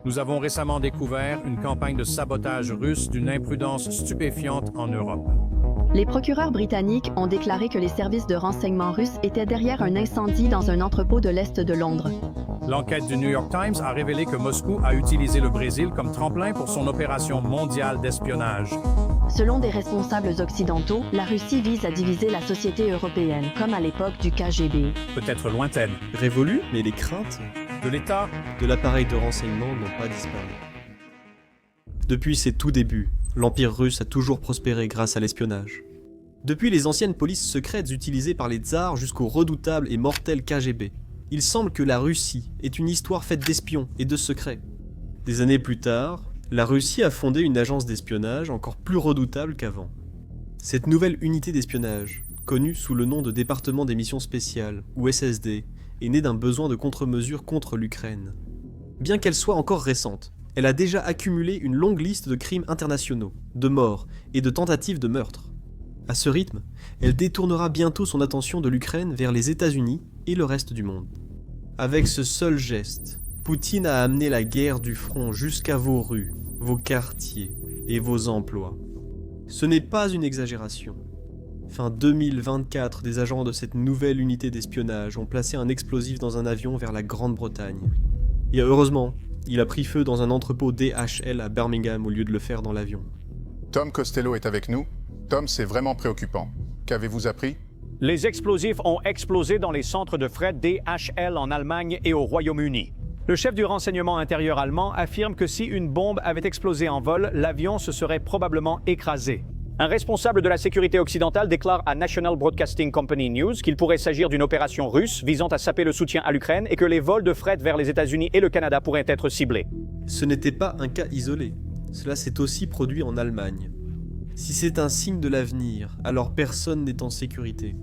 Nous avons récemment découvert une campagne de sabotage russe d'une imprudence stupéfiante en Europe. Les procureurs britanniques ont déclaré que les services de renseignement russes étaient derrière un incendie dans un entrepôt de l'Est de Londres. L'enquête du New York Times a révélé que Moscou a utilisé le Brésil comme tremplin pour son opération mondiale d'espionnage. Selon des responsables occidentaux, la Russie vise à diviser la société européenne, comme à l'époque du KGB. Peut-être lointaine. Révolue, mais les craintes De l'État, de l'appareil de renseignement n'ont pas disparu. Depuis ses tout débuts, l'Empire russe a toujours prospéré grâce à l'espionnage. Depuis les anciennes polices secrètes utilisées par les tsars jusqu'au redoutable et mortel KGB, il semble que la Russie est une histoire faite d'espions et de secrets. Des années plus tard, la Russie a fondé une agence d'espionnage encore plus redoutable qu'avant. Cette nouvelle unité d'espionnage, connue sous le nom de département des missions spéciales, ou SSD, est née d'un besoin de contre-mesures contre l'Ukraine. Bien qu'elle soit encore récente, elle a déjà accumulé une longue liste de crimes internationaux, de morts et de tentatives de meurtre. À ce rythme, elle détournera bientôt son attention de l'Ukraine vers les États-Unis et le reste du monde. Avec ce seul geste, Poutine a amené la guerre du front jusqu'à vos rues, vos quartiers et vos emplois. Ce n'est pas une exagération. Fin 2024, des agents de cette nouvelle unité d'espionnage ont placé un explosif dans un avion vers la Grande-Bretagne. Et heureusement, il a pris feu dans un entrepôt DHL à Birmingham au lieu de le faire dans l'avion. Tom Costello est avec nous. Tom, c'est vraiment préoccupant. Qu'avez-vous appris? Les explosifs ont explosé dans les centres de fret DHL en Allemagne et au Royaume-Uni. Le chef du renseignement intérieur allemand affirme que si une bombe avait explosé en vol, l'avion se serait probablement écrasé. Un responsable de la sécurité occidentale déclare à National Broadcasting Company News qu'il pourrait s'agir d'une opération russe visant à saper le soutien à l'Ukraine et que les vols de fret vers les États-Unis et le Canada pourraient être ciblés. Ce n'était pas un cas isolé. Cela s'est aussi produit en Allemagne. Si c'est un signe de l'avenir, alors personne n'est en sécurité.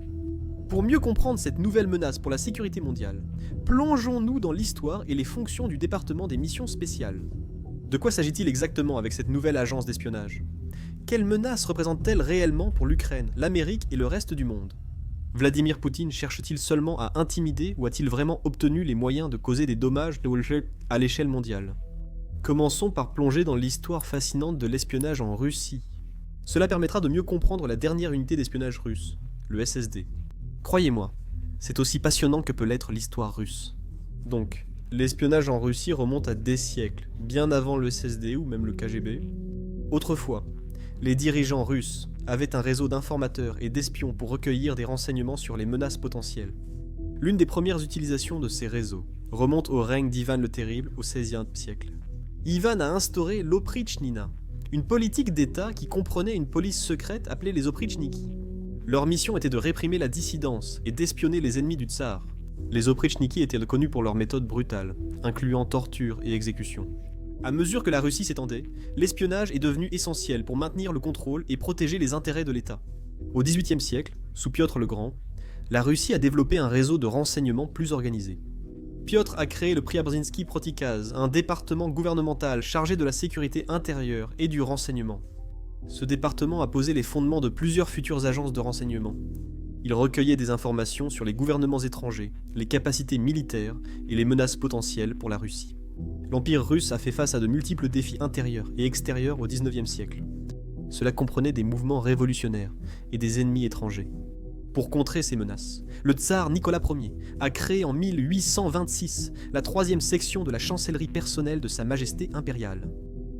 Pour mieux comprendre cette nouvelle menace pour la sécurité mondiale, plongeons-nous dans l'histoire et les fonctions du département des missions spéciales. De quoi s'agit-il exactement avec cette nouvelle agence d'espionnage ? Quelle menace représente-t-elle réellement pour l'Ukraine, l'Amérique et le reste du monde ? Vladimir Poutine cherche-t-il seulement à intimider ou a-t-il vraiment obtenu les moyens de causer des dommages à l'échelle mondiale ? Commençons par plonger dans l'histoire fascinante de l'espionnage en Russie. Cela permettra de mieux comprendre la dernière unité d'espionnage russe, le SSD. Croyez-moi, c'est aussi passionnant que peut l'être l'histoire russe. Donc, l'espionnage en Russie remonte à des siècles, bien avant le SSD ou même le KGB. Autrefois, les dirigeants russes avaient un réseau d'informateurs et d'espions pour recueillir des renseignements sur les menaces potentielles. L'une des premières utilisations de ces réseaux remonte au règne d'Ivan le Terrible au XVIe siècle. Ivan a instauré l'Oprichnina, une politique d'État qui comprenait une police secrète appelée les Oprichniki. Leur mission était de réprimer la dissidence et d'espionner les ennemis du tsar. Les Oprichniki étaient connus pour leurs méthodes brutales, incluant torture et exécution. À mesure que la Russie s'étendait, l'espionnage est devenu essentiel pour maintenir le contrôle et protéger les intérêts de l'État. Au XVIIIe siècle, sous Piotr le Grand, la Russie a développé un réseau de renseignement plus organisé. Piotr a créé le Priabrzinski Protikaz, un département gouvernemental chargé de la sécurité intérieure et du renseignement. Ce département a posé les fondements de plusieurs futures agences de renseignement. Il recueillait des informations sur les gouvernements étrangers, les capacités militaires et les menaces potentielles pour la Russie. L'Empire russe a fait face à de multiples défis intérieurs et extérieurs au XIXe siècle. Cela comprenait des mouvements révolutionnaires et des ennemis étrangers. Pour contrer ces menaces, le tsar Nicolas Ier a créé en 1826 la 3e section de la chancellerie personnelle de Sa Majesté impériale.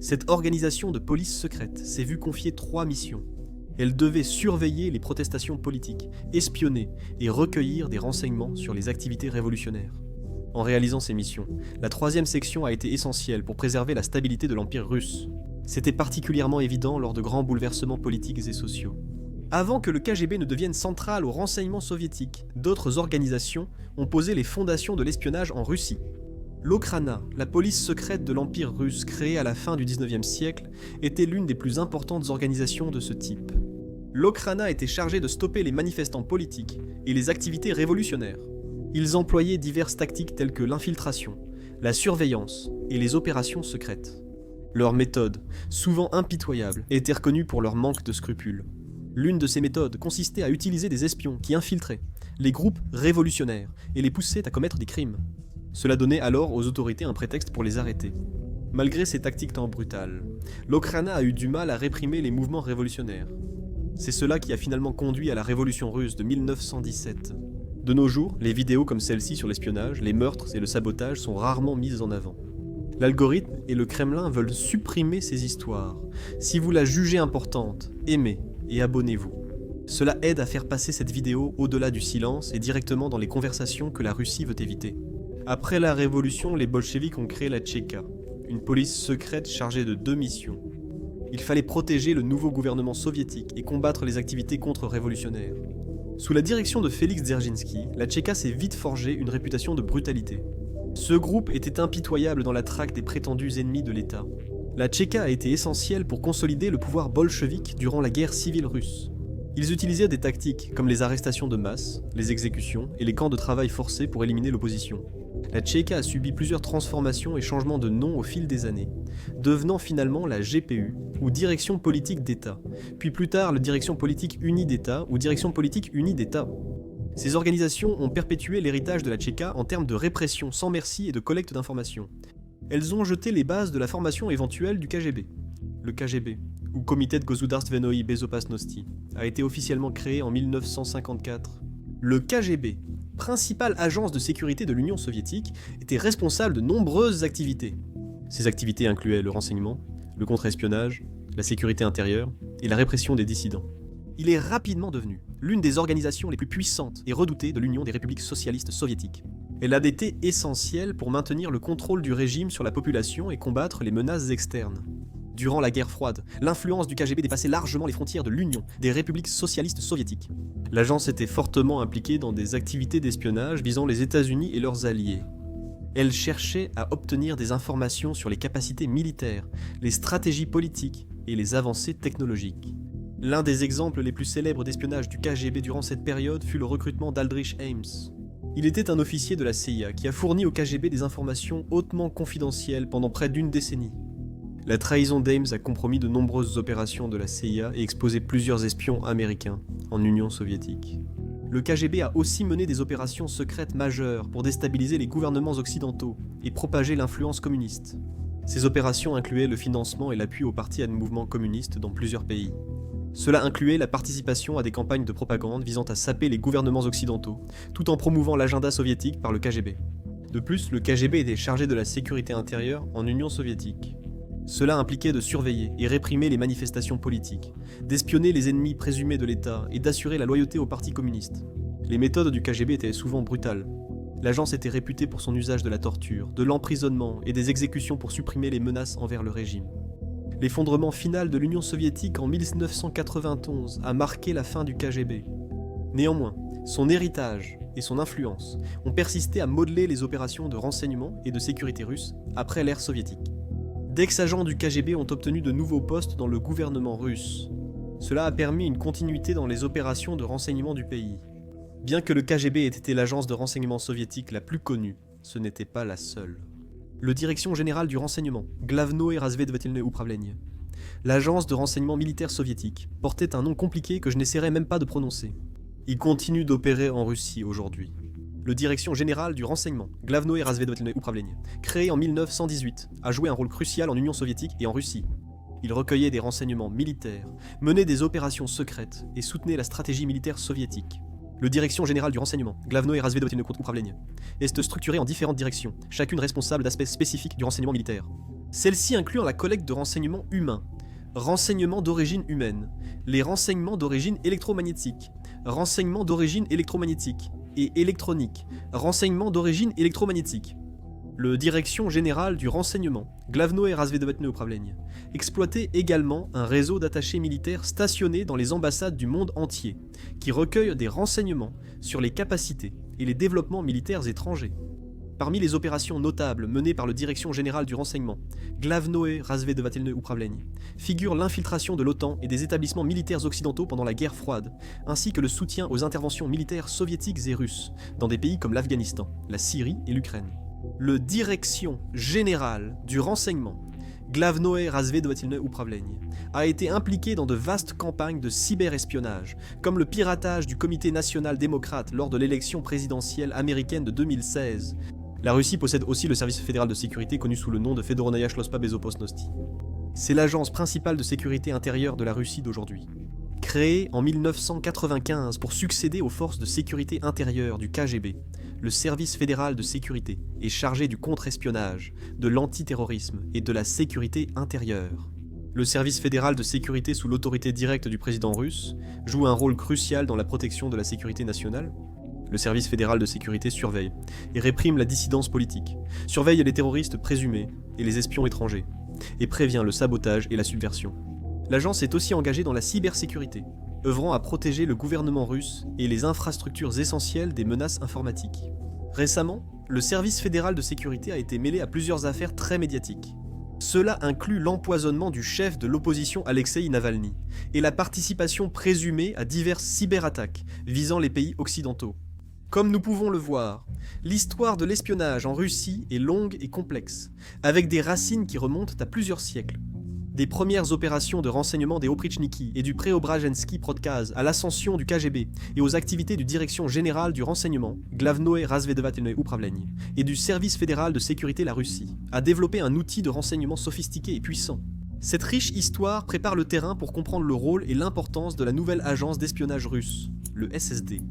Cette organisation de police secrète s'est vue confier 3 missions. Elle devait surveiller les protestations politiques, espionner et recueillir des renseignements sur les activités révolutionnaires. En réalisant ces missions, la 3e section a été essentielle pour préserver la stabilité de l'Empire russe. C'était particulièrement évident lors de grands bouleversements politiques et sociaux. Avant que le KGB ne devienne central au renseignement soviétique, d'autres organisations ont posé les fondations de l'espionnage en Russie. L'Okhrana, la police secrète de l'Empire russe créée à la fin du XIXe siècle, était l'une des plus importantes organisations de ce type. L'Okhrana était chargée de stopper les manifestants politiques et les activités révolutionnaires. Ils employaient diverses tactiques telles que l'infiltration, la surveillance et les opérations secrètes. Leurs méthodes, souvent impitoyables, étaient reconnues pour leur manque de scrupules. L'une de ces méthodes consistait à utiliser des espions qui infiltraient les groupes révolutionnaires et les poussaient à commettre des crimes. Cela donnait alors aux autorités un prétexte pour les arrêter. Malgré ses tactiques tant brutales, l'Okhrana a eu du mal à réprimer les mouvements révolutionnaires. C'est cela qui a finalement conduit à la révolution russe de 1917. De nos jours, les vidéos comme celle-ci sur l'espionnage, les meurtres et le sabotage sont rarement mises en avant. L'algorithme et le Kremlin veulent supprimer ces histoires. Si vous la jugez importante, aimez et abonnez-vous. Cela aide à faire passer cette vidéo au-delà du silence et directement dans les conversations que la Russie veut éviter. Après la révolution, les bolcheviks ont créé la Tchéka, une police secrète chargée de 2 missions. Il fallait protéger le nouveau gouvernement soviétique et combattre les activités contre-révolutionnaires. Sous la direction de Félix Dzerzhinsky, la Tchéka s'est vite forgé une réputation de brutalité. Ce groupe était impitoyable dans la traque des prétendus ennemis de l'État. La Tchéka a été essentielle pour consolider le pouvoir bolchevique durant la guerre civile russe. Ils utilisaient des tactiques comme les arrestations de masse, les exécutions et les camps de travail forcés pour éliminer l'opposition. La Tchéka a subi plusieurs transformations et changements de nom au fil des années, devenant finalement la GPU, ou Direction politique d'État, puis plus tard la Direction politique unie d'État, ou Direction politique unie d'État. Ces organisations ont perpétué l'héritage de la Tchéka en termes de répression sans merci et de collecte d'informations. Elles ont jeté les bases de la formation éventuelle du KGB. Le KGB, ou Komitet Gosudarstvenoi Bezopasnosti, a été officiellement créé en 1954. Le KGB, principale agence de sécurité de l'Union soviétique, était responsable de nombreuses activités. Ces activités incluaient le renseignement, le contre-espionnage, la sécurité intérieure et la répression des dissidents. Il est rapidement devenu l'une des organisations les plus puissantes et redoutées de l'Union des républiques socialistes soviétiques. Elle a été essentielle pour maintenir le contrôle du régime sur la population et combattre les menaces externes. Durant la guerre froide, l'influence du KGB dépassait largement les frontières de l'Union des républiques socialistes soviétiques. L'agence était fortement impliquée dans des activités d'espionnage visant les États-Unis et leurs alliés. Elle cherchait à obtenir des informations sur les capacités militaires, les stratégies politiques et les avancées technologiques. L'un des exemples les plus célèbres d'espionnage du KGB durant cette période fut le recrutement d'Aldrich Ames. Il était un officier de la CIA qui a fourni au KGB des informations hautement confidentielles pendant près d'1 décennie. La trahison d'Ames a compromis de nombreuses opérations de la CIA et exposé plusieurs espions américains en Union soviétique. Le KGB a aussi mené des opérations secrètes majeures pour déstabiliser les gouvernements occidentaux et propager l'influence communiste. Ces opérations incluaient le financement et l'appui aux partis et mouvements communistes dans plusieurs pays. Cela incluait la participation à des campagnes de propagande visant à saper les gouvernements occidentaux, tout en promouvant l'agenda soviétique par le KGB. De plus, le KGB était chargé de la sécurité intérieure en Union soviétique. Cela impliquait de surveiller et réprimer les manifestations politiques, d'espionner les ennemis présumés de l'État et d'assurer la loyauté au parti communiste. Les méthodes du KGB étaient souvent brutales. L'agence était réputée pour son usage de la torture, de l'emprisonnement et des exécutions pour supprimer les menaces envers le régime. L'effondrement final de l'Union soviétique en 1991 a marqué la fin du KGB. Néanmoins, son héritage et son influence ont persisté à modeler les opérations de renseignement et de sécurité russes après l'ère soviétique. D'ex-agents du KGB ont obtenu de nouveaux postes dans le gouvernement russe. Cela a permis une continuité dans les opérations de renseignement du pays. Bien que le KGB ait été l'agence de renseignement soviétique la plus connue, ce n'était pas la seule. Le Direction générale du renseignement, Glavnoe Razvedvatelne Upravlenie, l'agence de renseignement militaire soviétique, portait un nom compliqué que je n'essaierai même pas de prononcer. Il continue d'opérer en Russie aujourd'hui. Le Direction générale du renseignement, Glavnoe Razvedvatelne Upravlenie, créé en 1918, a joué un rôle crucial en Union soviétique et en Russie. Il recueillait des renseignements militaires, menait des opérations secrètes et soutenait la stratégie militaire soviétique. Le Direction générale du renseignement, Glavnoe Razvedvatelne Upravlenie, est structuré en différentes directions, chacune responsable d'aspects spécifiques du renseignement militaire. Celles-ci incluent la collecte de renseignements humains, renseignements d'origine humaine, les renseignements d'origine électromagnétique, renseignements d'origine électromagnétique et électronique, renseignements d'origine électromagnétique. Le Direction générale du renseignement, Glavnoe Razvedvatelne Upravlenie, exploitait également un réseau d'attachés militaires stationnés dans les ambassades du monde entier, qui recueillent des renseignements sur les capacités et les développements militaires étrangers. Parmi les opérations notables menées par le Direction générale du renseignement, Glavnoe Razvedvatelne Upravlenie, figure l'infiltration de l'OTAN et des établissements militaires occidentaux pendant la guerre froide, ainsi que le soutien aux interventions militaires soviétiques et russes, dans des pays comme l'Afghanistan, la Syrie et l'Ukraine. Le Direction générale du renseignement, Glavnoe Razvedvatelne Upravlenie, a été impliqué dans de vastes campagnes de cyberespionnage, comme le piratage du Comité national démocrate lors de l'élection présidentielle américaine de 2016, La Russie possède aussi le service fédéral de sécurité connu sous le nom de Fedoronaya Slozhba Bezopasnosti. C'est l'agence principale de sécurité intérieure de la Russie d'aujourd'hui. Créée en 1995 pour succéder aux forces de sécurité intérieure du KGB, le service fédéral de sécurité est chargé du contre-espionnage, de l'antiterrorisme et de la sécurité intérieure. Le service fédéral de sécurité sous l'autorité directe du président russe joue un rôle crucial dans la protection de la sécurité nationale. Le service fédéral de sécurité surveille et réprime la dissidence politique, surveille les terroristes présumés et les espions étrangers, et prévient le sabotage et la subversion. L'agence est aussi engagée dans la cybersécurité, œuvrant à protéger le gouvernement russe et les infrastructures essentielles des menaces informatiques. Récemment, le service fédéral de sécurité a été mêlé à plusieurs affaires très médiatiques. Cela inclut l'empoisonnement du chef de l'opposition Alexeï Navalny et la participation présumée à diverses cyberattaques visant les pays occidentaux. Comme nous pouvons le voir, l'histoire de l'espionnage en Russie est longue et complexe, avec des racines qui remontent à plusieurs siècles. Des premières opérations de renseignement des Oprichniki et du Preobrazhensky Protokaz à l'ascension du KGB et aux activités du Direction générale du renseignement, Glavnoe Razvedovatelnoe Upravlenie, et du Service fédéral de sécurité la Russie, a développé un outil de renseignement sophistiqué et puissant. Cette riche histoire prépare le terrain pour comprendre le rôle et l'importance de la nouvelle agence d'espionnage russe, le SSD.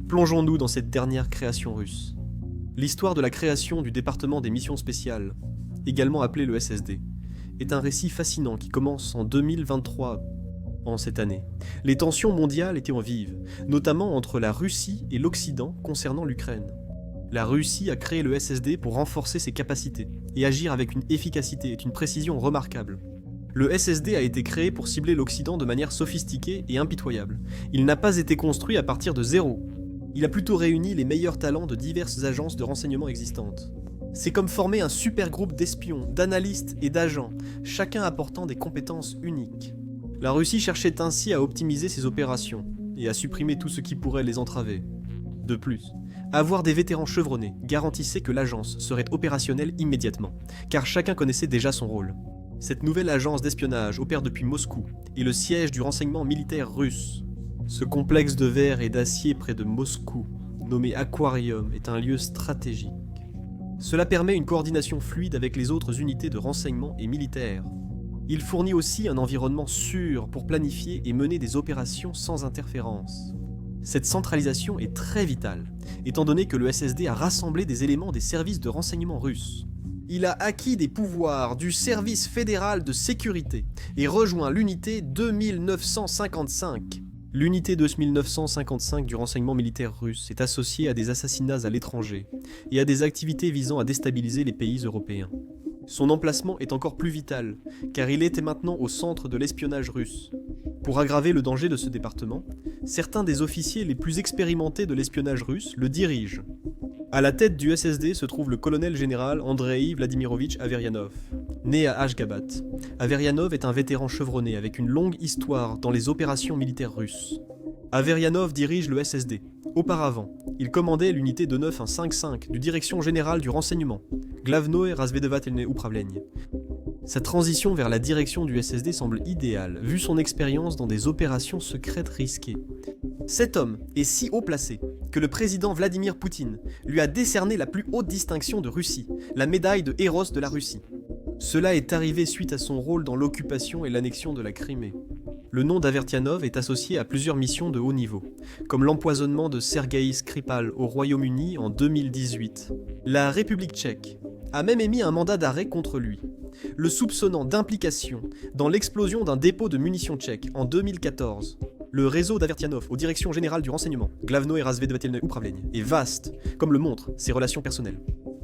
Plongeons-nous dans cette dernière création russe. L'histoire de la création du département des missions spéciales, également appelé le SSD, est un récit fascinant qui commence en 2023, en cette année. Les tensions mondiales étaient en vive, notamment entre la Russie et l'Occident concernant l'Ukraine. La Russie a créé le SSD pour renforcer ses capacités et agir avec une efficacité et une précision remarquables. Le SSD a été créé pour cibler l'Occident de manière sophistiquée et impitoyable. Il n'a pas été construit à partir de zéro. Il a plutôt réuni les meilleurs talents de diverses agences de renseignement existantes. C'est comme former un super groupe d'espions, d'analystes et d'agents, chacun apportant des compétences uniques. La Russie cherchait ainsi à optimiser ses opérations et à supprimer tout ce qui pourrait les entraver. De plus, avoir des vétérans chevronnés garantissait que l'agence serait opérationnelle immédiatement, car chacun connaissait déjà son rôle. Cette nouvelle agence d'espionnage opère depuis Moscou et le siège du renseignement militaire russe. Ce complexe de verre et d'acier près de Moscou, nommé Aquarium, est un lieu stratégique. Cela permet une coordination fluide avec les autres unités de renseignement et militaires. Il fournit aussi un environnement sûr pour planifier et mener des opérations sans interférence. Cette centralisation est très vitale, étant donné que le SSD a rassemblé des éléments des services de renseignement russes. Il a acquis des pouvoirs du service fédéral de sécurité et rejoint l'unité 2955. L'unité 2955 du renseignement militaire russe est associée à des assassinats à l'étranger et à des activités visant à déstabiliser les pays européens. Son emplacement est encore plus vital, car il était maintenant au centre de l'espionnage russe. Pour aggraver le danger de ce département, certains des officiers les plus expérimentés de l'espionnage russe le dirigent. À la tête du SSD se trouve le colonel général Andrei Vladimirovitch Averianov. Né à Ashgabat, Averianov est un vétéran chevronné avec une longue histoire dans les opérations militaires russes. Averianov dirige le SSD. Auparavant, il commandait l'unité 2955 du Direction générale du renseignement, Glavnoe Razvedovatelnoe Upravlenie. Sa transition vers la direction du SSD semble idéale, vu son expérience dans des opérations secrètes risquées. Cet homme est si haut placé que le président Vladimir Poutine lui a décerné la plus haute distinction de Russie, la médaille de Héros de la Russie. Cela est arrivé suite à son rôle dans l'occupation et l'annexion de la Crimée. Le nom d'Avertianov est associé à plusieurs missions de haut niveau, comme l'empoisonnement de Sergueï Skripal au Royaume-Uni en 2018. La République tchèque a même émis un mandat d'arrêt contre lui, le soupçonnant d'implication dans l'explosion d'un dépôt de munitions tchèques en 2014. Le réseau d'Avertianov aux directions générales du renseignement, Glavnoe Razvedovatelnoe Upravlenie, est vaste, comme le montrent ses relations personnelles.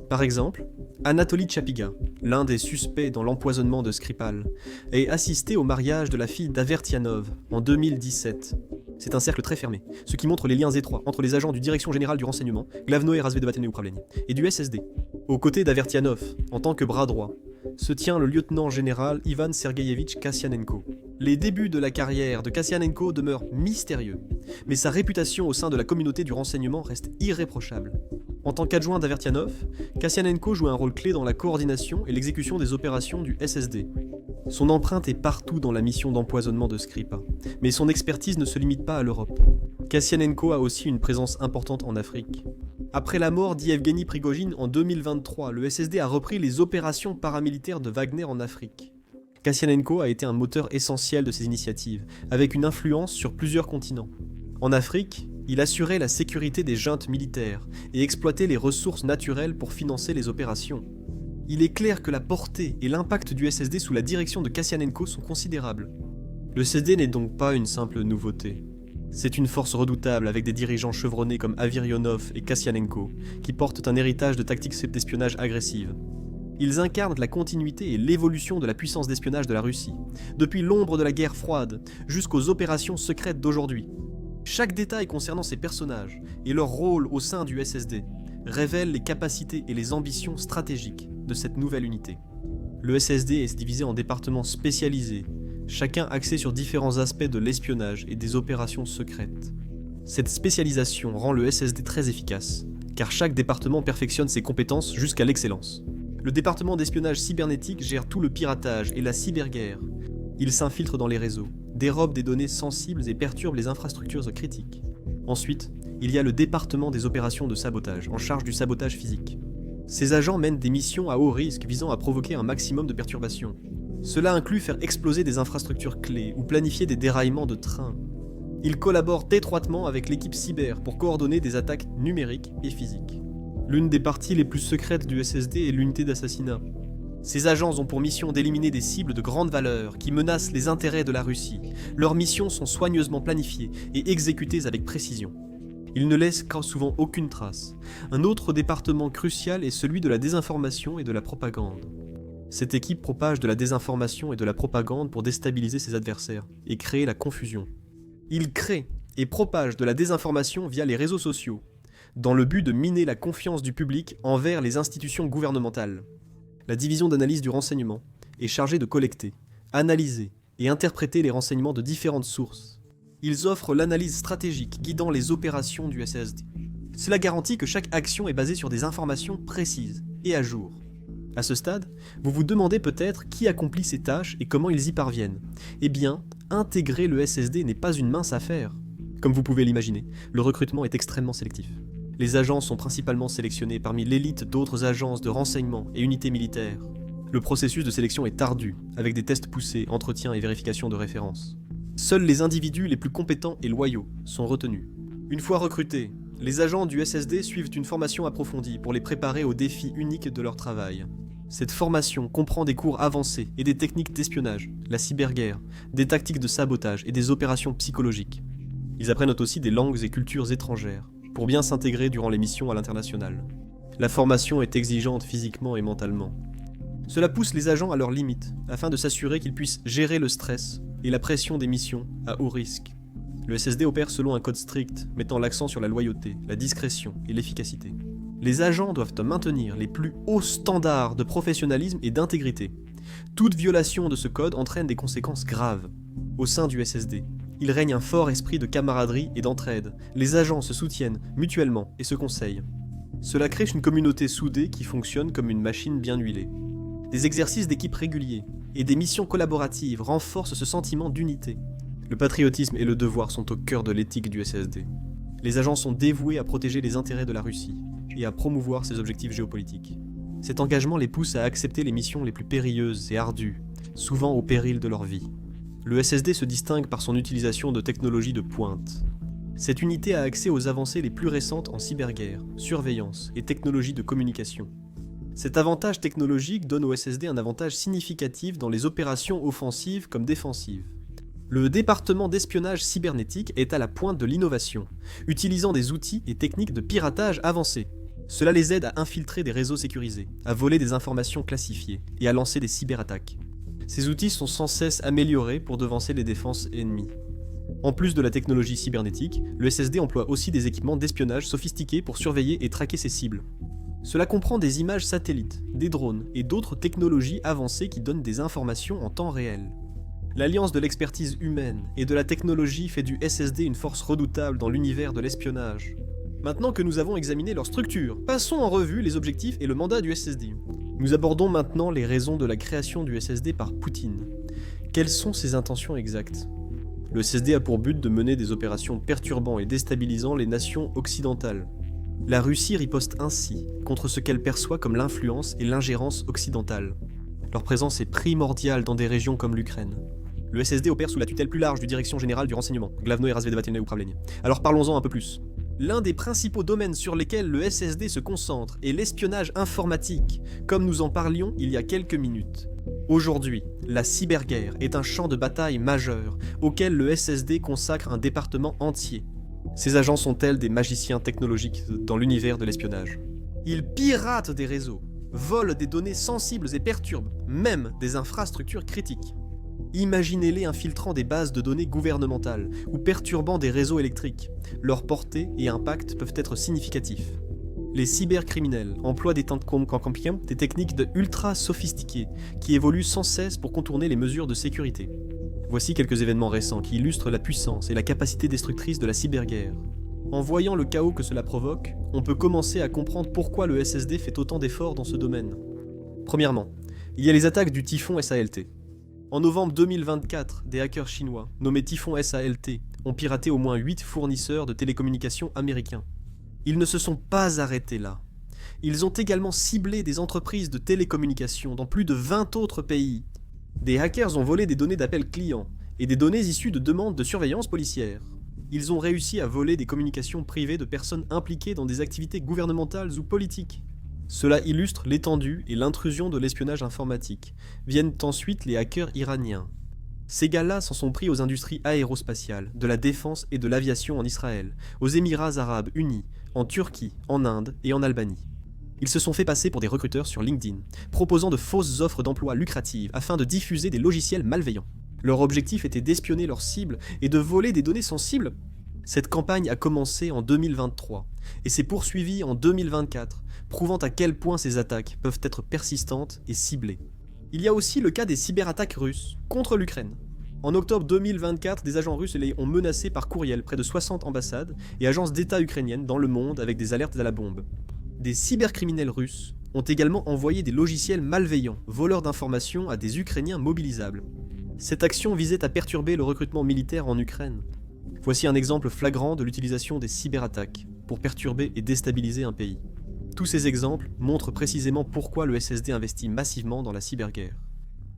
Par exemple, Anatoly Chapiga, l'un des suspects dans l'empoisonnement de Skripal, est assisté au mariage de la fille d'Avertianov en 2017. C'est un cercle très fermé, ce qui montre les liens étroits entre les agents du Direction générale du renseignement, Glavnoe Razvedovatelnoe Upravlenie, et du SSD. Aux côtés d'Avertianov, en tant que bras droit, se tient le lieutenant général Ivan Sergeyevitch Kassianenko. Les débuts de la carrière de Kassianenko demeurent mystérieux, mais sa réputation au sein de la communauté du renseignement reste irréprochable. En tant qu'adjoint d'Avertianov, Kassianenko joue un rôle clé dans la coordination et l'exécution des opérations du SSD. Son empreinte est partout dans la mission d'empoisonnement de Skripal, mais son expertise ne se limite pas à l'Europe. Kassianenko a aussi une présence importante en Afrique. Après la mort d'Yevgeny Prigojine en 2023, le SSD a repris les opérations paramilitaires de Wagner en Afrique. Kassianenko a été un moteur essentiel de ces initiatives, avec une influence sur plusieurs continents. En Afrique, il assurait la sécurité des juntes militaires et exploitait les ressources naturelles pour financer les opérations. Il est clair que la portée et l'impact du SSD sous la direction de Kassianenko sont considérables. Le SSD n'est donc pas une simple nouveauté. C'est une force redoutable avec des dirigeants chevronnés comme Avirionov et Kassianenko, qui portent un héritage de tactiques d'espionnage agressives. Ils incarnent la continuité et l'évolution de la puissance d'espionnage de la Russie, depuis l'ombre de la guerre froide jusqu'aux opérations secrètes d'aujourd'hui. Chaque détail concernant ces personnages et leur rôle au sein du SSD révèle les capacités et les ambitions stratégiques de cette nouvelle unité. Le SSD est divisé en départements spécialisés, chacun axé sur différents aspects de l'espionnage et des opérations secrètes. Cette spécialisation rend le SSD très efficace, car chaque département perfectionne ses compétences jusqu'à l'excellence. Le département d'espionnage cybernétique gère tout le piratage et la cyberguerre. Il s'infiltre dans les réseaux, dérobe des données sensibles et perturbe les infrastructures critiques. Ensuite, il y a le département des opérations de sabotage, en charge du sabotage physique. Ces agents mènent des missions à haut risque visant à provoquer un maximum de perturbations. Cela inclut faire exploser des infrastructures clés ou planifier des déraillements de trains. Ils collaborent étroitement avec l'équipe cyber pour coordonner des attaques numériques et physiques. L'une des parties les plus secrètes du SSD est l'unité d'assassinat. Ces agents ont pour mission d'éliminer des cibles de grande valeur qui menacent les intérêts de la Russie. Leurs missions sont soigneusement planifiées et exécutées avec précision. Ils ne laissent souvent aucune trace. Un autre département crucial est celui de la désinformation et de la propagande. Cette équipe propage de la désinformation et de la propagande pour déstabiliser ses adversaires et créer la confusion. Ils créent et propagent de la désinformation via les réseaux sociaux, dans le but de miner la confiance du public envers les institutions gouvernementales. La division d'analyse du renseignement est chargée de collecter, analyser et interpréter les renseignements de différentes sources. Ils offrent l'analyse stratégique guidant les opérations du SSD. Cela garantit que chaque action est basée sur des informations précises et à jour. À ce stade, vous vous demandez peut-être qui accomplit ces tâches et comment ils y parviennent. Eh bien, intégrer le SSD n'est pas une mince affaire. Comme vous pouvez l'imaginer, le recrutement est extrêmement sélectif. Les agents sont principalement sélectionnés parmi l'élite d'autres agences de renseignement et unités militaires. Le processus de sélection est ardu, avec des tests poussés, entretiens et vérifications de référence. Seuls les individus les plus compétents et loyaux sont retenus. Une fois recrutés, les agents du SSD suivent une formation approfondie pour les préparer aux défis uniques de leur travail. Cette formation comprend des cours avancés et des techniques d'espionnage, la cyberguerre, des tactiques de sabotage et des opérations psychologiques. Ils apprennent aussi des langues et cultures étrangères, pour bien s'intégrer durant les missions à l'international. La formation est exigeante physiquement et mentalement. Cela pousse les agents à leurs limites, afin de s'assurer qu'ils puissent gérer le stress et la pression des missions à haut risque. Le SSD opère selon un code strict, mettant l'accent sur la loyauté, la discrétion et l'efficacité. Les agents doivent maintenir les plus hauts standards de professionnalisme et d'intégrité. Toute violation de ce code entraîne des conséquences graves. Au sein du SSD, il règne un fort esprit de camaraderie et d'entraide. Les agents se soutiennent mutuellement et se conseillent. Cela crée une communauté soudée qui fonctionne comme une machine bien huilée. Des exercices d'équipe réguliers et des missions collaboratives renforcent ce sentiment d'unité. Le patriotisme et le devoir sont au cœur de l'éthique du SSD. Les agents sont dévoués à protéger les intérêts de la Russie et à promouvoir ses objectifs géopolitiques. Cet engagement les pousse à accepter les missions les plus périlleuses et ardues, souvent au péril de leur vie. Le SSD se distingue par son utilisation de technologies de pointe. Cette unité a accès aux avancées les plus récentes en cyberguerre, surveillance et technologies de communication. Cet avantage technologique donne au SSD un avantage significatif dans les opérations offensives comme défensives. Le département d'espionnage cybernétique est à la pointe de l'innovation, utilisant des outils et techniques de piratage avancés. Cela les aide à infiltrer des réseaux sécurisés, à voler des informations classifiées et à lancer des cyberattaques. Ces outils sont sans cesse améliorés pour devancer les défenses ennemies. En plus de la technologie cybernétique, le SSD emploie aussi des équipements d'espionnage sophistiqués pour surveiller et traquer ses cibles. Cela comprend des images satellites, des drones et d'autres technologies avancées qui donnent des informations en temps réel. L'alliance de l'expertise humaine et de la technologie fait du SSD une force redoutable dans l'univers de l'espionnage. Maintenant que nous avons examiné leur structure, passons en revue les objectifs et le mandat du SSD. Nous abordons maintenant les raisons de la création du SSD par Poutine. Quelles sont ses intentions exactes ? Le SSD a pour but de mener des opérations perturbant et déstabilisant les nations occidentales. La Russie riposte ainsi contre ce qu'elle perçoit comme l'influence et l'ingérence occidentale. Leur présence est primordiale dans des régions comme l'Ukraine. Le SSD opère sous la tutelle plus large du Direction Générale du Renseignement, Glavno et Razvedavatelné Upravlenie. Alors parlons-en un peu plus. L'un des principaux domaines sur lesquels le SSD se concentre est l'espionnage informatique, comme nous en parlions il y a quelques minutes. Aujourd'hui, la cyberguerre est un champ de bataille majeur auquel le SSD consacre un département entier. Ces agents sont tels des magiciens technologiques dans l'univers de l'espionnage. Ils piratent des réseaux, volent des données sensibles et perturbent même des infrastructures critiques. Imaginez-les infiltrant des bases de données gouvernementales ou perturbant des réseaux électriques. Leur portée et impact peuvent être significatifs. Les cybercriminels emploient des techniques de ultra sophistiquées qui évoluent sans cesse pour contourner les mesures de sécurité. Voici quelques événements récents qui illustrent la puissance et la capacité destructrice de la cyberguerre. En voyant le chaos que cela provoque, on peut commencer à comprendre pourquoi le SSD fait autant d'efforts dans ce domaine. Premièrement, il y a les attaques du Typhon SALT. En novembre 2024, des hackers chinois, nommés Typhon SALT, ont piraté au moins 8 fournisseurs de télécommunications américains. Ils ne se sont pas arrêtés là. Ils ont également ciblé des entreprises de télécommunications dans plus de 20 autres pays. Des hackers ont volé des données d'appels clients et des données issues de demandes de surveillance policière. Ils ont réussi à voler des communications privées de personnes impliquées dans des activités gouvernementales ou politiques. Cela illustre l'étendue et l'intrusion de l'espionnage informatique. Viennent ensuite les hackers iraniens. Ces gars-là s'en sont pris aux industries aérospatiales, de la défense et de l'aviation en Israël, aux Émirats arabes unis, en Turquie, en Inde et en Albanie. Ils se sont fait passer pour des recruteurs sur LinkedIn, proposant de fausses offres d'emploi lucratives afin de diffuser des logiciels malveillants. Leur objectif était d'espionner leurs cibles et de voler des données sensibles. Cette campagne a commencé en 2023 et s'est poursuivie en 2024, prouvant à quel point ces attaques peuvent être persistantes et ciblées. Il y a aussi le cas des cyberattaques russes contre l'Ukraine. En octobre 2024, des agents russes ont menacé par courriel près de 60 ambassades et agences d'État ukrainiennes dans le monde avec des alertes à la bombe. Des cybercriminels russes ont également envoyé des logiciels malveillants, voleurs d'informations à des Ukrainiens mobilisables. Cette action visait à perturber le recrutement militaire en Ukraine. Voici un exemple flagrant de l'utilisation des cyberattaques pour perturber et déstabiliser un pays. Tous ces exemples montrent précisément pourquoi le SSD investit massivement dans la cyberguerre.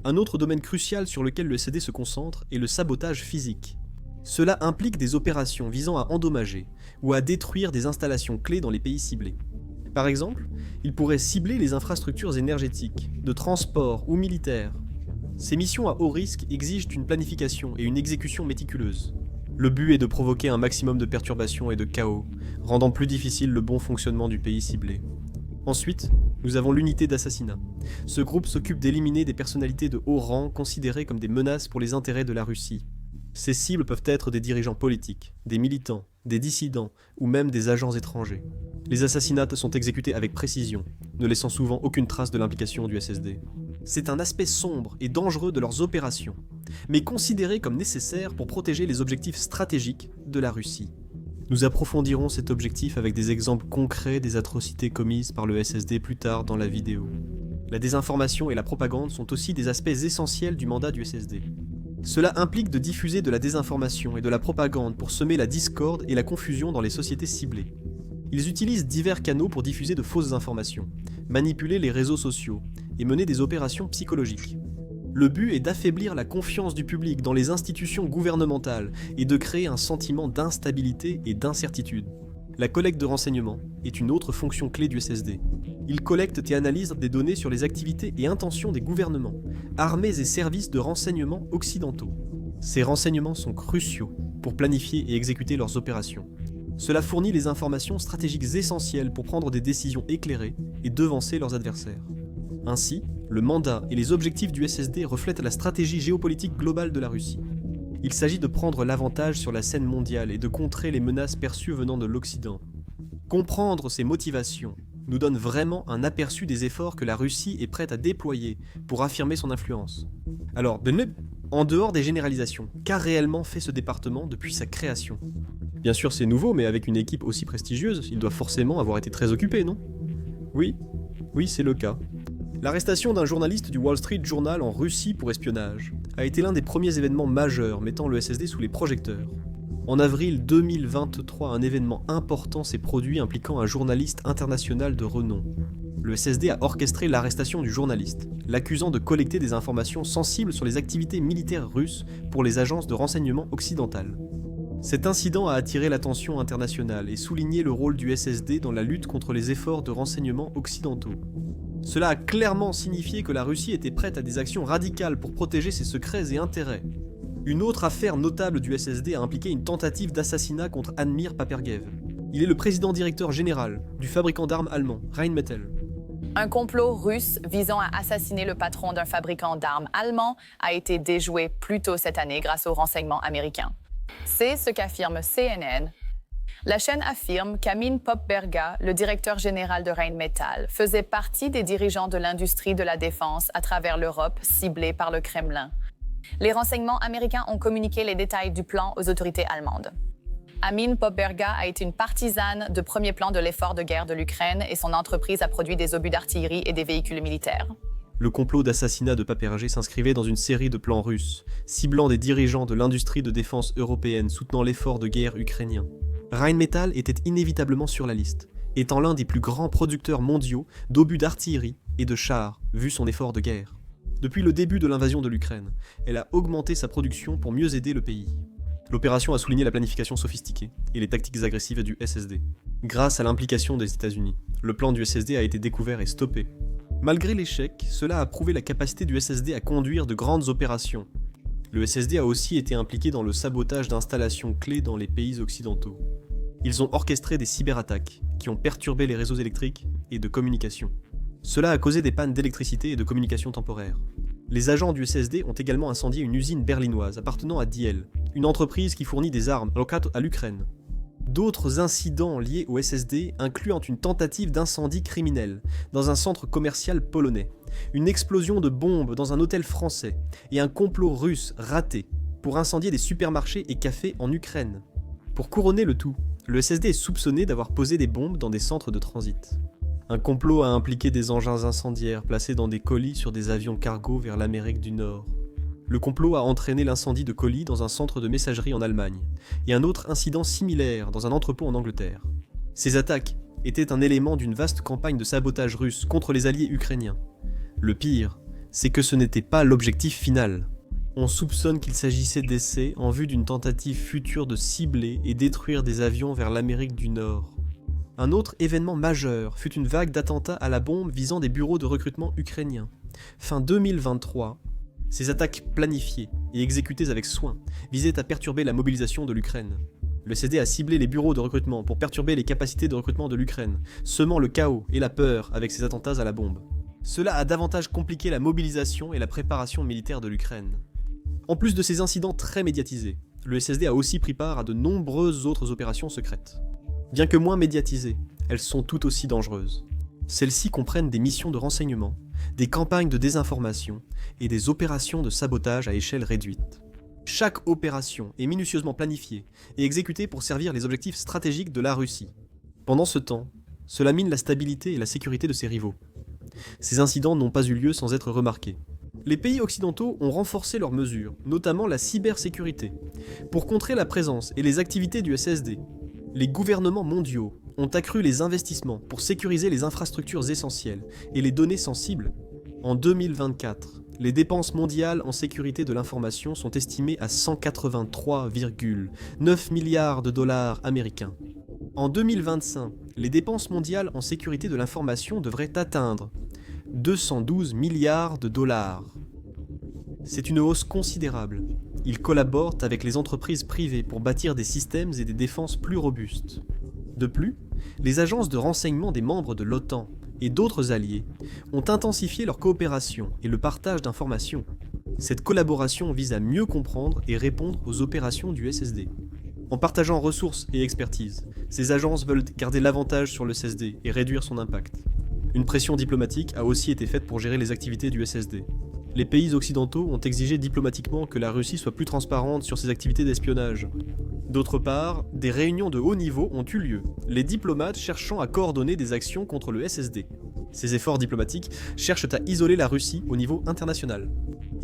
Un autre domaine crucial sur lequel le SSD se concentre est le sabotage physique. Cela implique des opérations visant à endommager ou à détruire des installations clés dans les pays ciblés. Par exemple, il pourrait cibler les infrastructures énergétiques, de transport ou militaires. Ces missions à haut risque exigent une planification et une exécution méticuleuse. Le but est de provoquer un maximum de perturbations et de chaos, rendant plus difficile le bon fonctionnement du pays ciblé. Ensuite, nous avons l'unité d'assassinat. Ce groupe s'occupe d'éliminer des personnalités de haut rang considérées comme des menaces pour les intérêts de la Russie. Ces cibles peuvent être des dirigeants politiques, des militants, des dissidents ou même des agents étrangers. Les assassinats sont exécutés avec précision, ne laissant souvent aucune trace de l'implication du SSD. C'est un aspect sombre et dangereux de leurs opérations, mais considéré comme nécessaire pour protéger les objectifs stratégiques de la Russie. Nous approfondirons cet objectif avec des exemples concrets des atrocités commises par le SSD plus tard dans la vidéo. La désinformation et la propagande sont aussi des aspects essentiels du mandat du SSD. Cela implique de diffuser de la désinformation et de la propagande pour semer la discorde et la confusion dans les sociétés ciblées. Ils utilisent divers canaux pour diffuser de fausses informations, manipuler les réseaux sociaux et mener des opérations psychologiques. Le but est d'affaiblir la confiance du public dans les institutions gouvernementales et de créer un sentiment d'instabilité et d'incertitude. La collecte de renseignements est une autre fonction clé du SSD. Il collecte et analyse des données sur les activités et intentions des gouvernements, armées et services de renseignement occidentaux. Ces renseignements sont cruciaux pour planifier et exécuter leurs opérations. Cela fournit les informations stratégiques essentielles pour prendre des décisions éclairées et devancer leurs adversaires. Ainsi, le mandat et les objectifs du SSD reflètent la stratégie géopolitique globale de la Russie. Il s'agit de prendre l'avantage sur la scène mondiale et de contrer les menaces perçues venant de l'Occident. Comprendre ces motivations nous donne vraiment un aperçu des efforts que la Russie est prête à déployer pour affirmer son influence. Alors, en dehors des généralisations, qu'a réellement fait ce département depuis sa création ? Bien sûr, c'est nouveau, mais avec une équipe aussi prestigieuse, il doit forcément avoir été très occupé, non ? Oui, c'est le cas. L'arrestation d'un journaliste du Wall Street Journal en Russie pour espionnage a été l'un des premiers événements majeurs mettant le SSD sous les projecteurs. En avril 2023, un événement important s'est produit impliquant un journaliste international de renom. Le SSD a orchestré l'arrestation du journaliste, l'accusant de collecter des informations sensibles sur les activités militaires russes pour les agences de renseignement occidentales. Cet incident a attiré l'attention internationale et souligné le rôle du SSD dans la lutte contre les efforts de renseignement occidentaux. Cela a clairement signifié que la Russie était prête à des actions radicales pour protéger ses secrets et intérêts. Une autre affaire notable du SSD a impliqué une tentative d'assassinat contre Admir Papergev. Il est le président-directeur général du fabricant d'armes allemand, Rheinmetall. Un complot russe visant à assassiner le patron d'un fabricant d'armes allemand a été déjoué plus tôt cette année grâce aux renseignements américains. C'est ce qu'affirme CNN. La chaîne affirme qu'Amin Popberga, le directeur général de Rheinmetall, faisait partie des dirigeants de l'industrie de la défense à travers l'Europe ciblée par le Kremlin. Les renseignements américains ont communiqué les détails du plan aux autorités allemandes. Amin Popberga a été une partisane de premier plan de l'effort de guerre de l'Ukraine et son entreprise a produit des obus d'artillerie et des véhicules militaires. Le complot d'assassinat de Paperger s'inscrivait dans une série de plans russes, ciblant des dirigeants de l'industrie de défense européenne soutenant l'effort de guerre ukrainien. Rheinmetall était inévitablement sur la liste, étant l'un des plus grands producteurs mondiaux d'obus d'artillerie et de chars, vu son effort de guerre. Depuis le début de l'invasion de l'Ukraine, elle a augmenté sa production pour mieux aider le pays. L'opération a souligné la planification sophistiquée et les tactiques agressives du SSD. Grâce à l'implication des États-Unis, le plan du SSD a été découvert et stoppé. Malgré l'échec, cela a prouvé la capacité du SSD à conduire de grandes opérations. Le SSD a aussi été impliqué dans le sabotage d'installations clés dans les pays occidentaux. Ils ont orchestré des cyberattaques qui ont perturbé les réseaux électriques et de communication. Cela a causé des pannes d'électricité et de communication temporaires. Les agents du SSD ont également incendié une usine berlinoise appartenant à Diel, une entreprise qui fournit des armes à l'Ukraine. D'autres incidents liés au SSD incluant une tentative d'incendie criminel dans un centre commercial polonais, une explosion de bombes dans un hôtel français et un complot russe raté pour incendier des supermarchés et cafés en Ukraine. Pour couronner le tout, le SSD est soupçonné d'avoir posé des bombes dans des centres de transit. Un complot a impliqué des engins incendiaires placés dans des colis sur des avions cargo vers l'Amérique du Nord. Le complot a entraîné l'incendie de colis dans un centre de messagerie en Allemagne, et un autre incident similaire dans un entrepôt en Angleterre. Ces attaques étaient un élément d'une vaste campagne de sabotage russe contre les alliés ukrainiens. Le pire, c'est que ce n'était pas l'objectif final. On soupçonne qu'il s'agissait d'essais en vue d'une tentative future de cibler et détruire des avions vers l'Amérique du Nord. Un autre événement majeur fut une vague d'attentats à la bombe visant des bureaux de recrutement ukrainiens. Fin 2023, ces attaques planifiées et exécutées avec soin visaient à perturber la mobilisation de l'Ukraine. Le SSD a ciblé les bureaux de recrutement pour perturber les capacités de recrutement de l'Ukraine, semant le chaos et la peur avec ces attentats à la bombe. Cela a davantage compliqué la mobilisation et la préparation militaire de l'Ukraine. En plus de ces incidents très médiatisés, le SSD a aussi pris part à de nombreuses autres opérations secrètes. Bien que moins médiatisées, elles sont tout aussi dangereuses. Celles-ci comprennent des missions de renseignement, des campagnes de désinformation et des opérations de sabotage à échelle réduite. Chaque opération est minutieusement planifiée et exécutée pour servir les objectifs stratégiques de la Russie. Pendant ce temps, cela mine la stabilité et la sécurité de ses rivaux. Ces incidents n'ont pas eu lieu sans être remarqués. Les pays occidentaux ont renforcé leurs mesures, notamment la cybersécurité, pour contrer la présence et les activités du SSD. Les gouvernements mondiaux ont accru les investissements pour sécuriser les infrastructures essentielles et les données sensibles. En 2024, les dépenses mondiales en sécurité de l'information sont estimées à 183,9 milliards de dollars américains. En 2025, les dépenses mondiales en sécurité de l'information devraient atteindre 212 milliards de dollars. C'est une hausse considérable. Ils collaborent avec les entreprises privées pour bâtir des systèmes et des défenses plus robustes. De plus, les agences de renseignement des membres de l'OTAN et d'autres alliés ont intensifié leur coopération et le partage d'informations. Cette collaboration vise à mieux comprendre et répondre aux opérations du SSD. En partageant ressources et expertise, ces agences veulent garder l'avantage sur le SSD et réduire son impact. Une pression diplomatique a aussi été faite pour gérer les activités du SSD. Les pays occidentaux ont exigé diplomatiquement que la Russie soit plus transparente sur ses activités d'espionnage. D'autre part, des réunions de haut niveau ont eu lieu, les diplomates cherchant à coordonner des actions contre le SSD. Ces efforts diplomatiques cherchent à isoler la Russie au niveau international.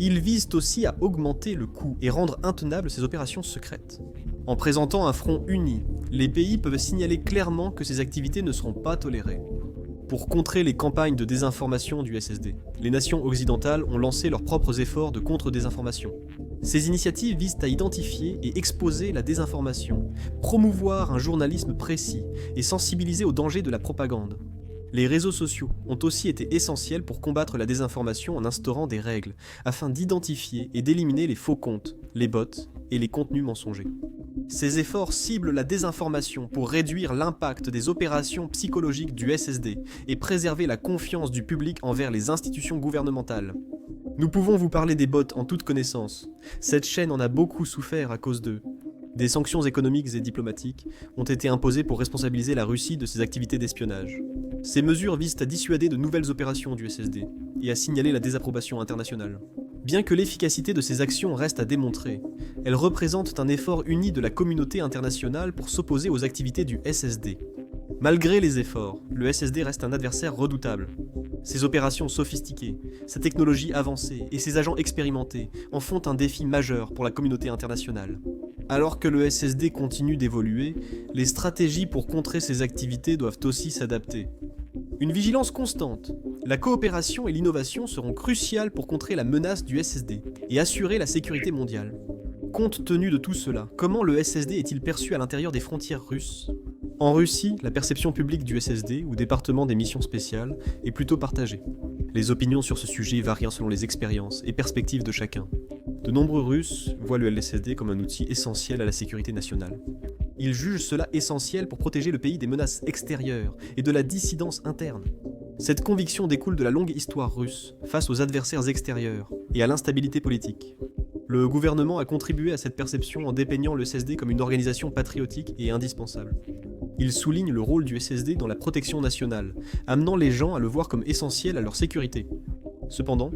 Ils visent aussi à augmenter le coût et rendre intenables ces opérations secrètes. En présentant un front uni, les pays peuvent signaler clairement que ces activités ne seront pas tolérées. Pour contrer les campagnes de désinformation du SSD, les nations occidentales ont lancé leurs propres efforts de contre-désinformation. Ces initiatives visent à identifier et exposer la désinformation, promouvoir un journalisme précis et sensibiliser aux dangers de la propagande. Les réseaux sociaux ont aussi été essentiels pour combattre la désinformation en instaurant des règles, afin d'identifier et d'éliminer les faux comptes, les bots et les contenus mensongers. Ces efforts ciblent la désinformation pour réduire l'impact des opérations psychologiques du SSD et préserver la confiance du public envers les institutions gouvernementales. Nous pouvons vous parler des bots en toute connaissance. Cette chaîne en a beaucoup souffert à cause d'eux. Des sanctions économiques et diplomatiques ont été imposées pour responsabiliser la Russie de ses activités d'espionnage. Ces mesures visent à dissuader de nouvelles opérations du SSD et à signaler la désapprobation internationale. Bien que l'efficacité de ces actions reste à démontrer, elles représentent un effort uni de la communauté internationale pour s'opposer aux activités du SSD. Malgré les efforts, le SSD reste un adversaire redoutable. Ses opérations sophistiquées, sa technologie avancée et ses agents expérimentés en font un défi majeur pour la communauté internationale. Alors que le SSD continue d'évoluer, les stratégies pour contrer ses activités doivent aussi s'adapter. Une vigilance constante, la coopération et l'innovation seront cruciales pour contrer la menace du SSD et assurer la sécurité mondiale. Compte tenu de tout cela, comment le SSD est-il perçu à l'intérieur des frontières russes ? En Russie, la perception publique du SSD, ou département des missions spéciales, est plutôt partagée. Les opinions sur ce sujet varient selon les expériences et perspectives de chacun. De nombreux Russes voient le SSD comme un outil essentiel à la sécurité nationale. Ils jugent cela essentiel pour protéger le pays des menaces extérieures et de la dissidence interne. Cette conviction découle de la longue histoire russe face aux adversaires extérieurs et à l'instabilité politique. Le gouvernement a contribué à cette perception en dépeignant le SSD comme une organisation patriotique et indispensable. Il souligne le rôle du SSD dans la protection nationale, amenant les gens à le voir comme essentiel à leur sécurité. Cependant,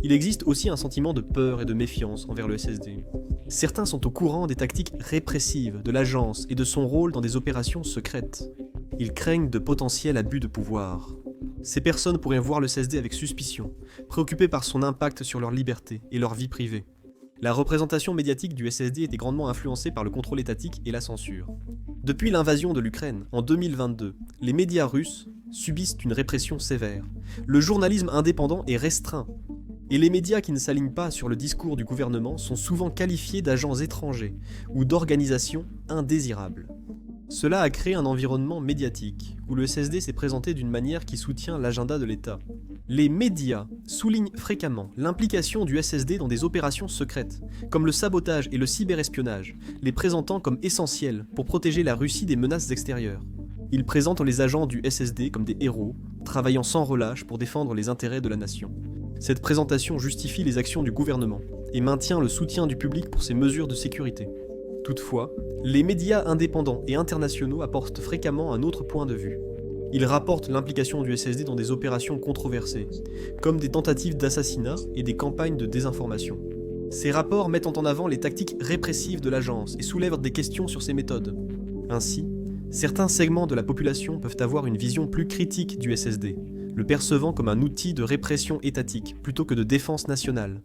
il existe aussi un sentiment de peur et de méfiance envers le SSD. Certains sont au courant des tactiques répressives de l'agence et de son rôle dans des opérations secrètes. Ils craignent de potentiels abus de pouvoir. Ces personnes pourraient voir le SSD avec suspicion, préoccupées par son impact sur leur liberté et leur vie privée. La représentation médiatique du SSD était grandement influencée par le contrôle étatique et la censure. Depuis l'invasion de l'Ukraine, en 2022, les médias russes subissent une répression sévère. Le journalisme indépendant est restreint. Et les médias qui ne s'alignent pas sur le discours du gouvernement sont souvent qualifiés d'agents étrangers ou d'organisations indésirables. Cela a créé un environnement médiatique, où le SSD s'est présenté d'une manière qui soutient l'agenda de l'État. Les médias soulignent fréquemment l'implication du SSD dans des opérations secrètes, comme le sabotage et le cyberespionnage, les présentant comme essentiels pour protéger la Russie des menaces extérieures. Ils présentent les agents du SSD comme des héros, travaillant sans relâche pour défendre les intérêts de la nation. Cette présentation justifie les actions du gouvernement et maintient le soutien du public pour ses mesures de sécurité. Toutefois, les médias indépendants et internationaux apportent fréquemment un autre point de vue. Ils rapportent l'implication du SSD dans des opérations controversées, comme des tentatives d'assassinat et des campagnes de désinformation. Ces rapports mettent en avant les tactiques répressives de l'agence et soulèvent des questions sur ses méthodes. Ainsi, certains segments de la population peuvent avoir une vision plus critique du SSD, le percevant comme un outil de répression étatique plutôt que de défense nationale.